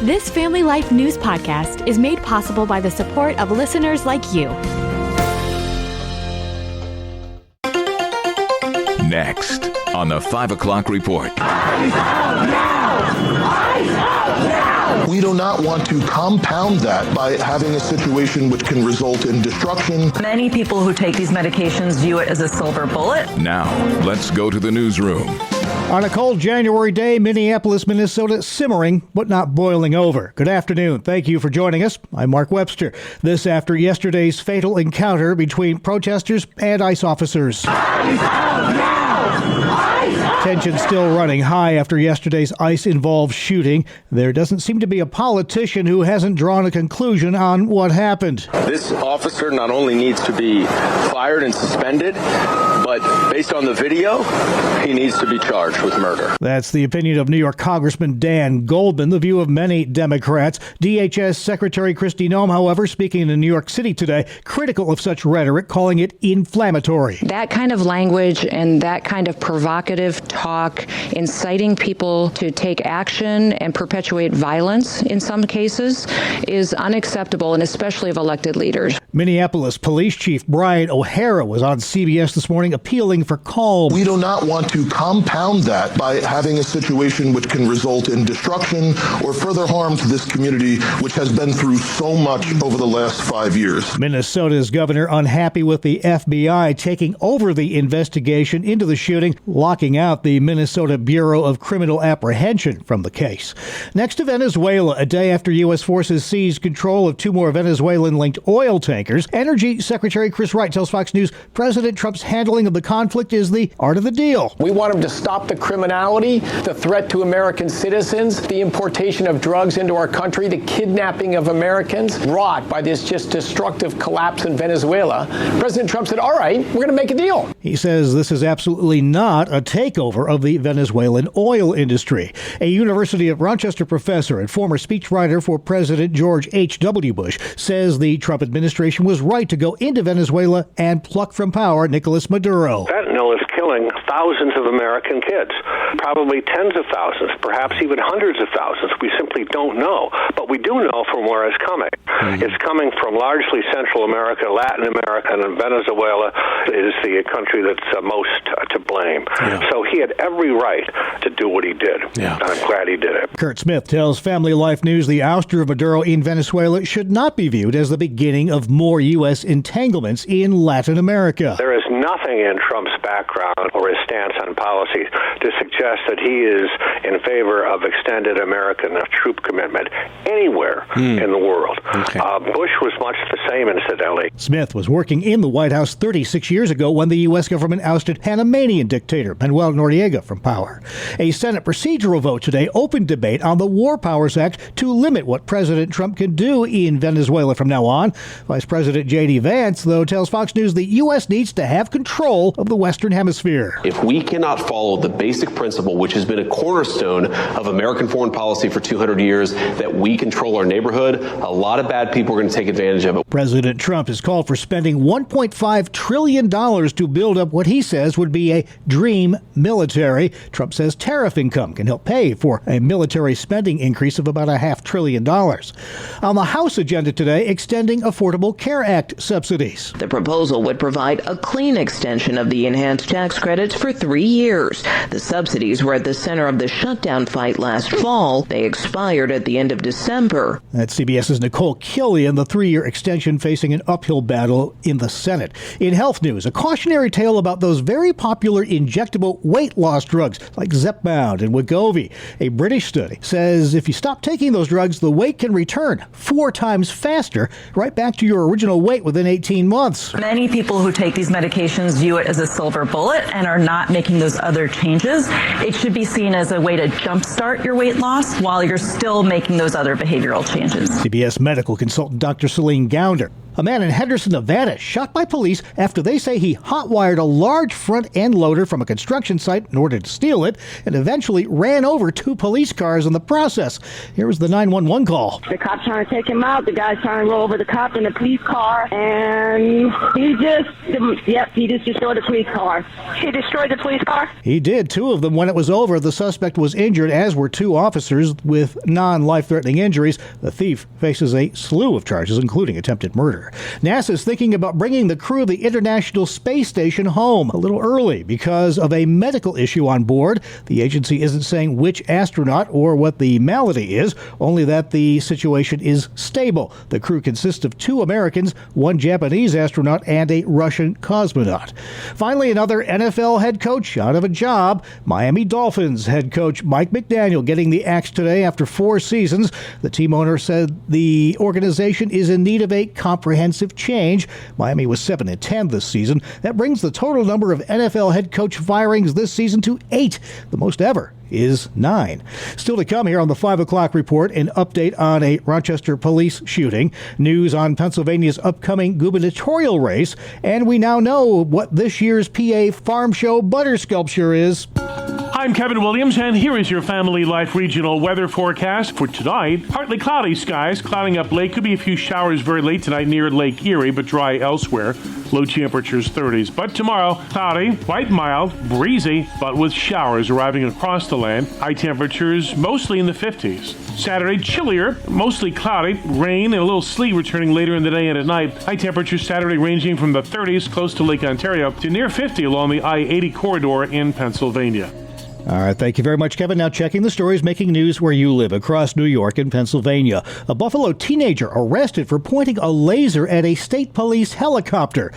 This Family Life News podcast is made possible by the support of listeners like you. Next on the 5 o'clock report. We do not want to compound that by having a situation which can result in destruction. Many people who take these medications view it as a silver bullet. Now, let's go to the newsroom. On a cold January day, Minneapolis, Minnesota, simmering but not boiling over. Good afternoon. Thank you for joining us. I'm Mark Webster. This after yesterday's fatal encounter between protesters and ICE officers. Tension still running high after yesterday's ICE-involved shooting. There doesn't seem to be a politician who hasn't drawn a conclusion on what happened. This officer not only needs to be fired and suspended, but based on the video, he needs to be charged with murder. That's the opinion of New York Congressman Dan Goldman, the view of many Democrats. DHS Secretary Kristi Noem, however, speaking in New York City today, critical of such rhetoric, calling it inflammatory. That kind of language and that kind of provocative talk, inciting people to take action and perpetuate violence in some cases, is unacceptable, and especially of elected leaders. Minneapolis Police Chief Brian O'Hara was on CBS this morning appealing for calm. We do not want to compound that by having a situation which can result in destruction or further harm to this community, which has been through so much over the last 5 years. Minnesota's governor unhappy with the FBI taking over the investigation into the shooting, locking out the Minnesota Bureau of Criminal Apprehension from the case. Next to Venezuela, a day after U.S. forces seized control of 2 more Venezuelan-linked oil tankers, Energy Secretary Chris Wright tells Fox News President Trump's handling of the conflict is the art of the deal. We want him to stop the criminality, the threat to American citizens, the importation of drugs into our country, the kidnapping of Americans, wrought by this just destructive collapse in Venezuela. President Trump said, all right, we're going to make a deal. He says this is absolutely not a takeover of the Venezuelan oil industry. A University of Rochester professor and former speechwriter for President George H.W. Bush says the Trump administration was right to go into Venezuela and pluck from power Nicolas Maduro. Fentanyl is killing thousands of American kids, probably tens of thousands, perhaps even hundreds of thousands. We simply don't know. But we do know from where it's coming. It's coming from largely Central America, Latin America, and Venezuela is the country that's most to blame. So he had every right to do what he did. I'm glad he did it. Kurt Smith tells Family Life News the ouster of Maduro in Venezuela should not be viewed as the beginning of more U.S. entanglements in Latin America. There is nothing in Trump's background or his stance on policy to suggest that he is in favor of extended American troop commitment anywhere in the world. Bush was much the same, incidentally. Smith was working in the White House 36 years ago when the U.S. government ousted Panamanian dictator Manuel Noriega from power. A Senate procedural vote today opened debate on the War Powers Act to limit what President Trump can do in Venezuela from now on. Vice President J.D. Vance, though, tells Fox News the U.S. needs to have control of the Western Hemisphere. If we cannot follow the basic principle, which has been a cornerstone of American foreign policy for 200 years, that we control our neighborhood, a lot of bad people are going to take advantage of it. President Trump has called for spending $1.5 trillion to build up what he says would be a dream military. Trump says tariff income can help pay for a military spending increase of about $500 billion. On the House agenda today, extending Affordable Care Act subsidies. The proposal would provide a clean extension of the enhanced tax credits for 3 years. The subsidies were at the center of the shutdown fight last fall. They expired at the end of December. That's CBS's Nicole Killian, the 3-year extension facing an uphill battle in the Senate. In health news, a cautionary tale about those very popular injectable weight loss drugs like Zepbound and Wegovy. A British study says if you stop taking those drugs, the weight can return 4 times faster, right back to your original weight within 18 months. Many people who take these medications view it as a silver bullet and are not making those other changes. It should be seen as a way to jumpstart your weight loss while you're still making those other behavioral changes. CBS medical consultant Dr. Celine Gounder. A man in Henderson, Nevada, shot by police after they say he hotwired a large front-end loader from a construction site in order to steal it and eventually ran over 2 police cars in the process. Here was the 911 call. The cop's trying to take him out. The guy's trying to roll over the cop in the police car, and he just destroyed the police car. He destroyed the police car? He did. 2 of them. When it was over, the suspect was injured, as were 2 officers with non-life-threatening injuries. The thief faces a slew of charges, including attempted murder. NASA's thinking about bringing the crew of the International Space Station home a little early because of a medical issue on board. The agency isn't saying which astronaut or what the malady is, only that the situation is stable. The crew consists of 2 Americans, 1 Japanese astronaut, and a Russian cosmonaut. Finally, another NFL head coach out of a job. Miami Dolphins head coach Mike McDaniel getting the axe today after 4 seasons. The team owner said the organization is in need of a comprehensive change. Miami was 7-10 this season. That brings the total number of NFL head coach firings this season to 8. The most ever is 9. Still to come here on the 5 o'clock report, an update on a Rochester police shooting, news on Pennsylvania's upcoming gubernatorial race, and we now know what this year's PA Farm Show butter sculpture is. I'm Kevin Williams, and here is your Family Life regional weather forecast for tonight. Partly cloudy skies, clouding up lake. Could be a few showers very late tonight near Lake Erie, but dry elsewhere. Low temperatures 30s. But tomorrow, cloudy, quite mild, breezy, but with showers arriving across the land. High temperatures mostly in the 50s. Saturday, chillier, mostly cloudy, rain and a little sleet returning later in the day and at night. High temperatures Saturday ranging from the 30s close to Lake Ontario to near 50 along the I-80 corridor in Pennsylvania. All right, thank you very much, Kevin. Now checking the stories making news where you live across New York and Pennsylvania. A Buffalo teenager arrested for pointing a laser at a state police helicopter.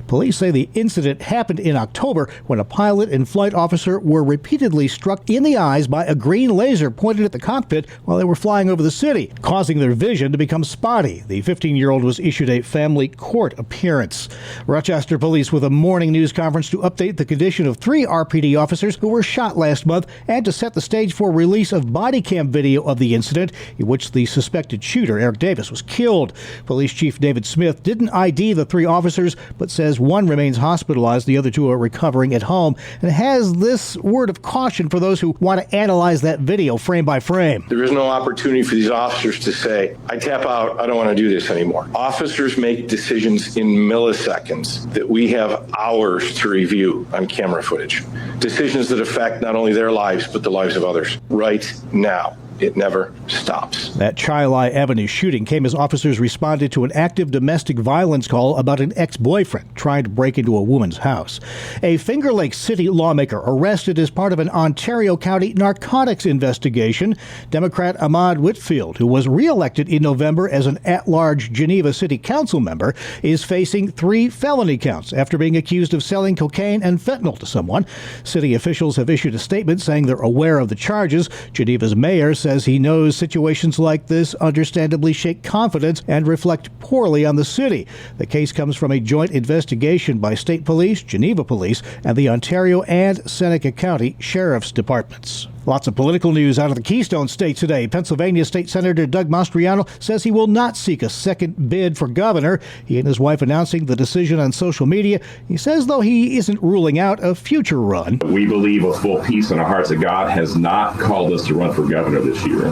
Police say the incident happened in October when a pilot and flight officer were repeatedly struck in the eyes by a green laser pointed at the cockpit while they were flying over the city, causing their vision to become spotty. The 15-year-old was issued a family court appearance. Rochester police with a morning news conference to update the condition of 3 RPD officers who were shot last month and to set the stage for release of body cam video of the incident in which the suspected shooter, Eric Davis, was killed. Police Chief David Smith didn't ID the 3 officers but says 1 remains hospitalized, the other 2 are recovering at home, and has this word of caution for those who want to analyze that video frame by frame. There is no opportunity for these officers to say, I tap out, I don't want to do this anymore. Officers make decisions in milliseconds that we have hours to review on camera footage. Decisions that affect not only their lives, but the lives of others right now. It never stops. That Chilai Avenue shooting came as officers responded to an active domestic violence call about an ex-boyfriend trying to break into a woman's house. A Finger Lakes City lawmaker arrested as part of an Ontario County narcotics investigation. Democrat Ahmad Whitfield, who was reelected in November as an at-large Geneva City Council member, is facing 3 felony counts after being accused of selling cocaine and fentanyl to someone. City officials have issued a statement saying they're aware of the charges. Geneva's mayor says he knows situations like this understandably shake confidence and reflect poorly on the city. The case comes from a joint investigation by state police, Geneva police, and the Ontario and Seneca County Sheriff's Departments. Lots of political news out of the Keystone State today. Pennsylvania State Senator Doug Mastriano says he will not seek a second bid for governor. He and his wife announcing the decision on social media. He says, though, he isn't ruling out a future run. We believe with full peace in our hearts that God has not called us to run for governor this year.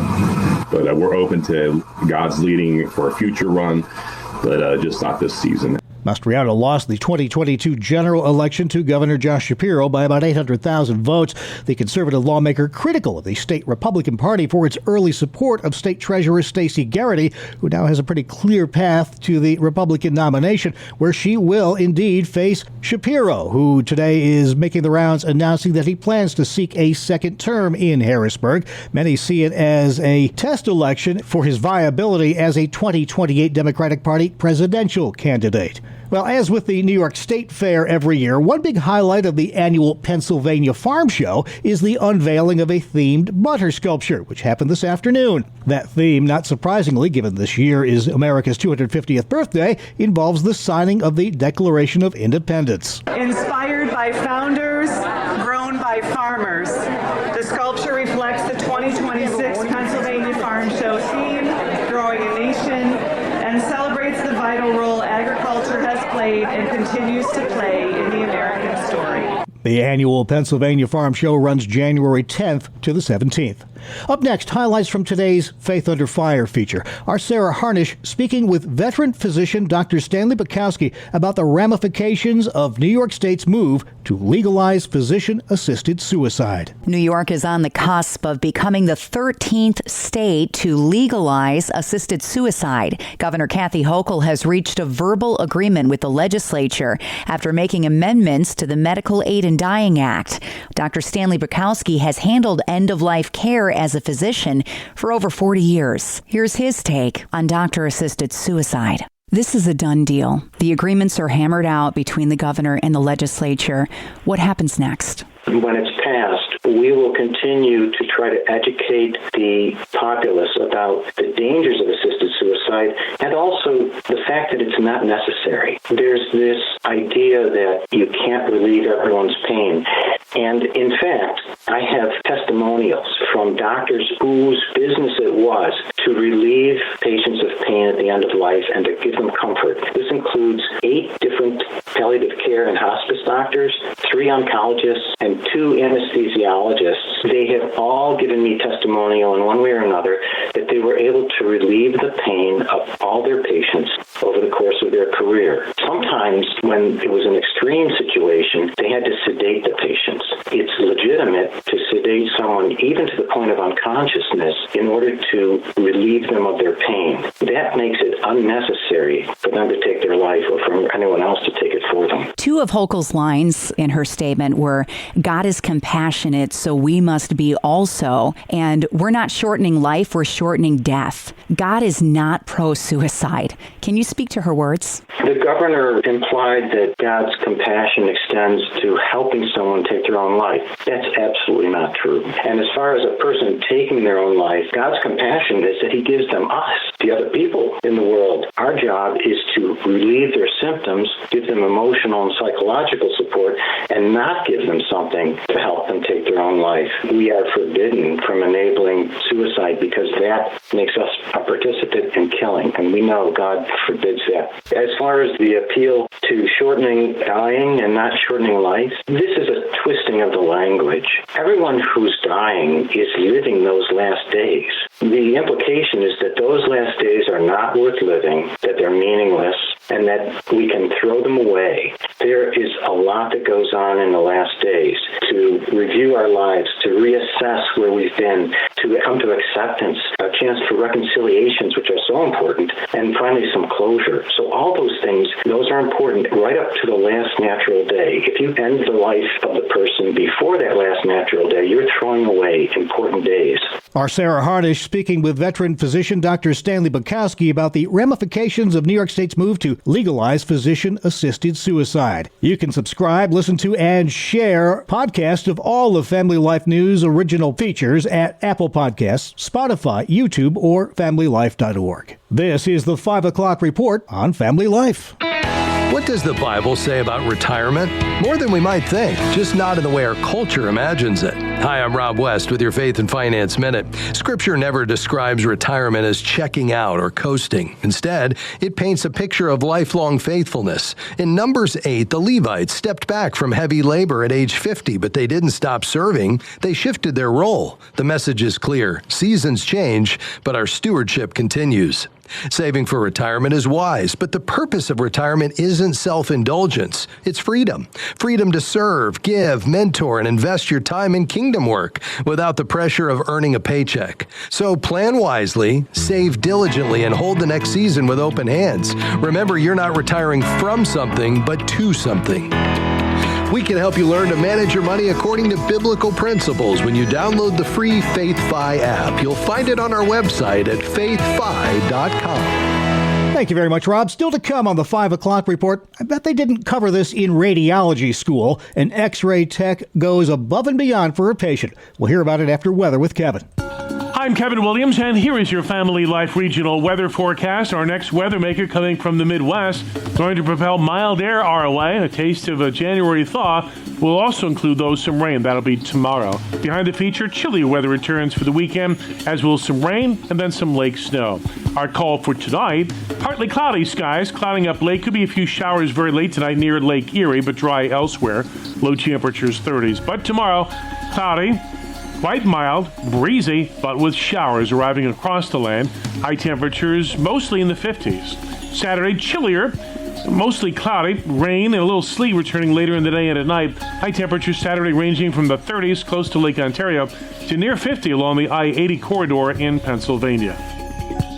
But we're open to God's leading for a future run, but just not this season. Mastriano lost the 2022 general election to Governor Josh Shapiro by about 800,000 votes. The conservative lawmaker critical of the state Republican Party for its early support of State Treasurer Stacey Garrity, who now has a pretty clear path to the Republican nomination, where she will indeed face Shapiro, who today is making the rounds announcing that he plans to seek a second term in Harrisburg. Many see it as a test election for his viability as a 2028 Democratic Party presidential candidate. Well, as with the New York State Fair every year, one big highlight of the annual Pennsylvania Farm Show is the unveiling of a themed butter sculpture, which happened this afternoon. That theme, not surprisingly, given this year is America's 250th birthday, involves the signing of the Declaration of Independence. Inspired by founders, grown by farmers, the sculpture reflects the 2026 Pennsylvania Farm Show theme, Growing a Nation, and celebrates the vital role played and continues to play in the American story. The annual Pennsylvania Farm Show runs January 10th to the 17th. Up next, highlights from today's Faith Under Fire feature. Our Sarah Harnish speaking with veteran physician Dr. Stanley Bukowski about the ramifications of New York State's move to legalize physician-assisted suicide. New York is on the cusp of becoming the 13th state to legalize assisted suicide. Governor Kathy Hochul has reached a verbal agreement with the legislature after making amendments to the Medical Aid in Dying Act. Dr. Stanley Bukowski has handled end-of-life care as a physician for over 40 years. Here's his take on doctor-assisted suicide. This is a done deal. The agreements are hammered out between the governor and the legislature. What happens next? When it's passed, we will continue to try to educate the populace about the dangers of assisted suicide and also the fact that it's not necessary. There's this idea that you can't relieve everyone's pain. And in fact, I have testimonials from doctors whose business it was to relieve patients of pain at the end of life and to give them comfort. This includes 8 different palliative care and hospice doctors, 3 oncologists, and 2 anesthesiologists. They have all given me testimonial in one way or another that they were able to relieve the pain of all their patients over the course of their career. Sometimes when it was an extreme situation, they had to sedate the patients. It's legitimate to sedate someone even to the point of unconsciousness in order to relieve them of their pain. That makes it unnecessary for them to take their life or for anyone else to take it for them. 2 of Hochul's lines in her statement were, God is compassionate, so we must be also. And we're not shortening life, we're shortening death. God is not pro-suicide. Can you speak to her words? The governor implied that God's compassion extends to helping someone take their own life. That's absolutely not true. And as far as a person taking their own life, God's compassion is that he gives them us, the other people in the world. Our job is to relieve their symptoms, give them emotional and psychological support, and not give them something to help them take their own life. We are forbidden from enabling suicide because that makes us a participant in killing, and we know God forbids that. As far as the appeal to shortening dying and not shortening life, this is a twisting of the language. Everyone who's dying is living those last days. The implication is that those last days are not worth living, that they're meaningless, and that we can throw them away. There is a lot that goes on in the last days to review our lives, to reassess where we've been, to come to acceptance, a chance for reconciliations, which are so important, and finally some closure. So all those things, those are important right up to the last natural day. If you end the life of the person before that last natural day, you're throwing away important days. Our Sarah Harnish speaking with veteran physician Dr. Stanley Bukowski about the ramifications of New York State's move to legalize physician-assisted suicide. You can subscribe, listen to, and share podcasts of all of Family Life News original features at Apple Podcasts, Spotify, YouTube, or FamilyLife.org. This is the 5 o'clock report on Family Life. What does the Bible say about retirement? More than we might think, just not in the way our culture imagines it. Hi, I'm Rob West with your Faith and Finance Minute. Scripture never describes retirement as checking out or coasting. Instead, it paints a picture of lifelong faithfulness. In Numbers 8, the Levites stepped back from heavy labor at age 50, but they didn't stop serving. They shifted their role. The message is clear. Seasons change, but our stewardship continues. Saving for retirement is wise, but the purpose of retirement isn't self-indulgence. It's freedom. Freedom to serve, give, mentor, and invest your time in kingdom work without the pressure of earning a paycheck. So plan wisely, save diligently, and hold the next season with open hands. Remember, you're not retiring from something, but to something. We can help you learn to manage your money according to biblical principles when you download the free FaithFi app. You'll find it on our website at faithfi.com. Thank you very much, Rob. Still to come on the 5 o'clock report. I bet they didn't cover this in radiology school. An X-ray tech goes above and beyond for a patient. We'll hear about it after weather with Kevin. I'm I'm Kevin Williams, and here is your Family Life regional weather forecast. Our next weather maker coming from the Midwest, going to propel mild air our way. A taste of a January thaw will also include, though, some rain. That'll be tomorrow. Behind the feature, chilly weather returns for the weekend, as will some rain and then some lake snow. Our call for tonight, partly cloudy skies, clouding up late. Could be a few showers very late tonight near Lake Erie, but dry elsewhere. Low temperatures 30s. But tomorrow, cloudy, quite mild, breezy, but with showers arriving across the land. High temperatures mostly in the 50s. Saturday, chillier, mostly cloudy, rain and a little sleet returning later in the day and at night. High temperatures Saturday ranging from the 30s close to Lake Ontario to near 50 along the I-80 corridor in Pennsylvania.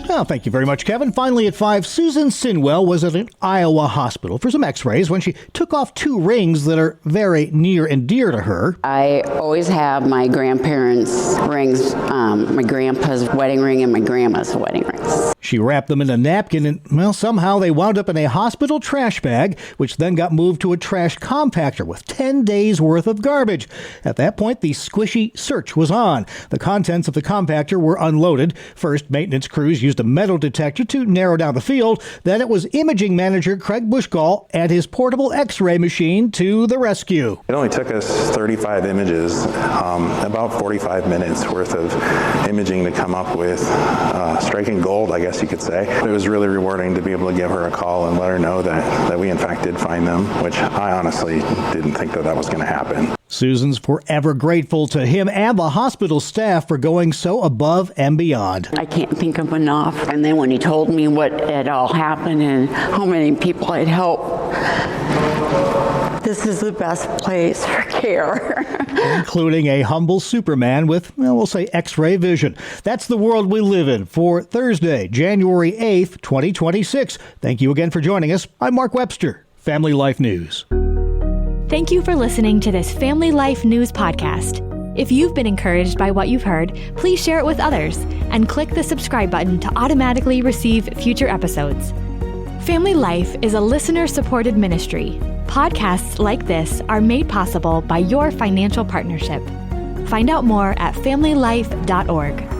Well, thank you very much, Kevin. Finally at 5, Susan Sinwell was at an Iowa hospital for some x-rays when she took off 2 rings that are very near and dear to her. I always have my grandparents' rings, my grandpa's wedding ring and my grandma's wedding rings. She wrapped them in a napkin and, well, somehow they wound up in a hospital trash bag, which then got moved to a trash compactor with 10 days worth of garbage. At that point, the squishy search was on. The contents of the compactor were unloaded. First, maintenance crews used a metal detector to narrow down the field. Then it was imaging manager Craig Bushgall and his portable x-ray machine to the rescue. It only took us 35 images, about 45 minutes worth of imaging to come up with striking gold, I guess you could say. It was really rewarding to be able to give her a call and let her know that we in fact did find them, which I honestly didn't think that was going to happen. Susan's forever grateful to him and the hospital staff for going so above and beyond. I can't think of enough. And then when he told me what had all happened and how many people I'd helped, this is the best place for care. Including a humble Superman with, well, we'll say x-ray vision. That's the world we live in for Thursday, January 8th, 2026. Thank you again for joining us. I'm Mark Webster, Family Life News. Thank you for listening to this Family Life News podcast. If you've been encouraged by what you've heard, please share it with others and click the subscribe button to automatically receive future episodes. Family Life is a listener-supported ministry. Podcasts like this are made possible by your financial partnership. Find out more at familylife.org.